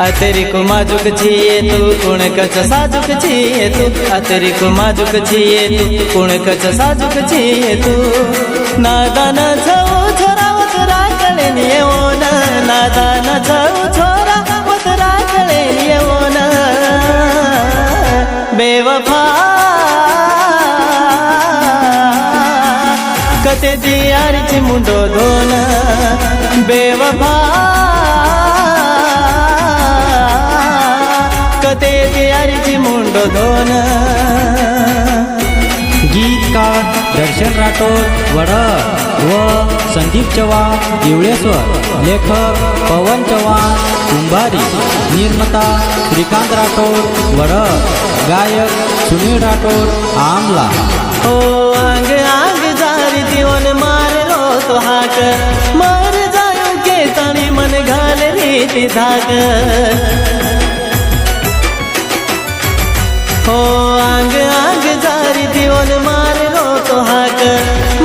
अतरी को माजुक छिए तू कुण कच साजुक छिए तू अतरी को माजुक छिए तू कुण कच साजुक छिए तू नादान छऊ छोरा वतरा कळे निये ओन नादान छऊ छोरा वतरा कळे निये ओन बेवफा कते दियारीची मुंडो धोन बेवफा कते दियारीची मुंडो धोन। गीतकार दर्शन राठोड वड व संदीप चव्हाण दिवळेश्वर, लेखक पवन चव्हाण कुंभारी, निर्माता श्रीकांत राठोड वड, गायक सुनील राठोड आमला। ओ आंग आंग जारी जीवन मारलो तो हाक मर जायो के तणी मन घाल रीति धाक हो आंग आंग जारी जीवन मारलो तो हाक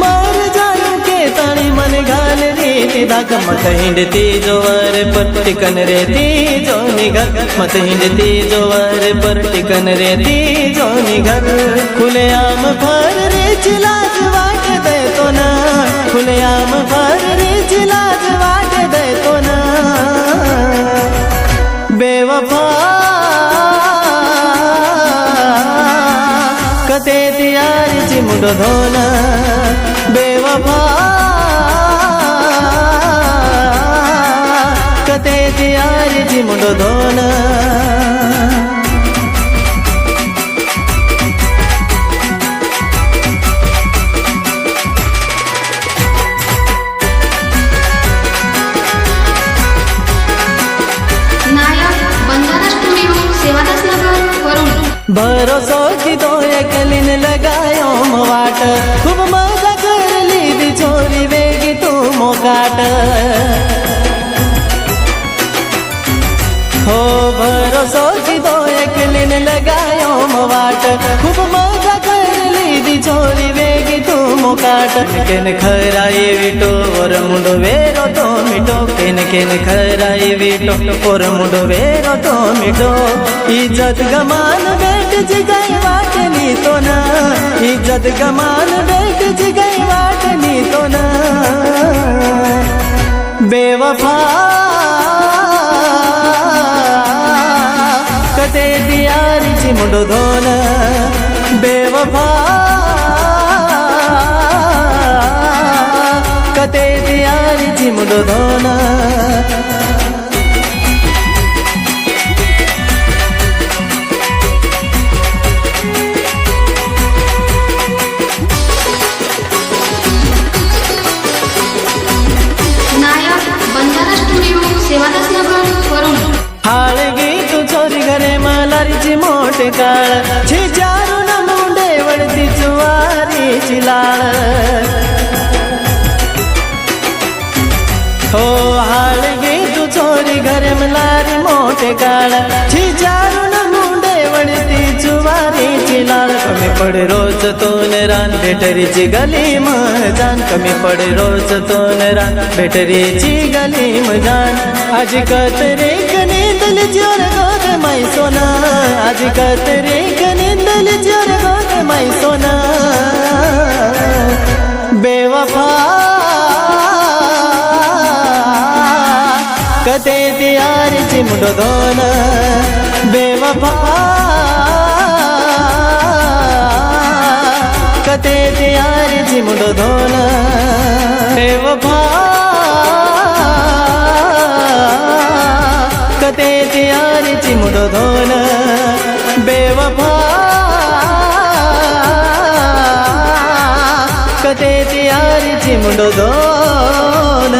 मर जायो के तणी मन घाल रीति धाक मत हिंडती जोवर पर टिकन रे ती जो निघर मत हिंडती जोवर पर टिकन रे ती जो निघर खुलेआम भर रे चिलाज वाट दे तो ना खुलेआम भर रे चिलाज वाट दे तो ना बेवफा कते दियारीची मुंडो धोन बेवफा कते दियारीची मुंडो धोन। भरोसो की तो एकलिन लगायो वाट खूब मजा कर ली बिछोरी वेगी तू मोकाट हो भरोसो की तो एकलिन लगायो वाट खूब मजा कर ली बिछोरी वेगी तू मोकाट केन खराई विटो और मुंडो वेरो तो मिटो केन खराई विटो और मुंडो वेरो तो मिटो इज्जत गमान बेट जिगई वाटनी तो ना इज्जत गमान बेट जिगई वाटनी तो ना बेवफा कते दियारीची मुंडो धोन बेवफा कते दियारीची मुंडो धोन। हाळगी तू चोरी घरे मालारीची मोठे काळ छिजारून मुंडे वळती चुवारीची लाळ हो हाळगी तू चोरी घरे मलारी मोठे काळ छिजारून मुंडे वळती चुवारीची लाळ कमी पडे रोज तोन रान भेटरीची गली जान कमी पडे रोज तोन रान भेटरीची गली जान आज कतरे निंदल जोर गोद माई सोना आज कतरे निंदल जोर गोद माई सोना बेवफा कते दियारीची मुंडो धोन बेवफा कते दियारीची मुंडो धोन बेवफा कते दियारीची मुंडो धोन बेवफा कते दियारीची मुंडो धोन।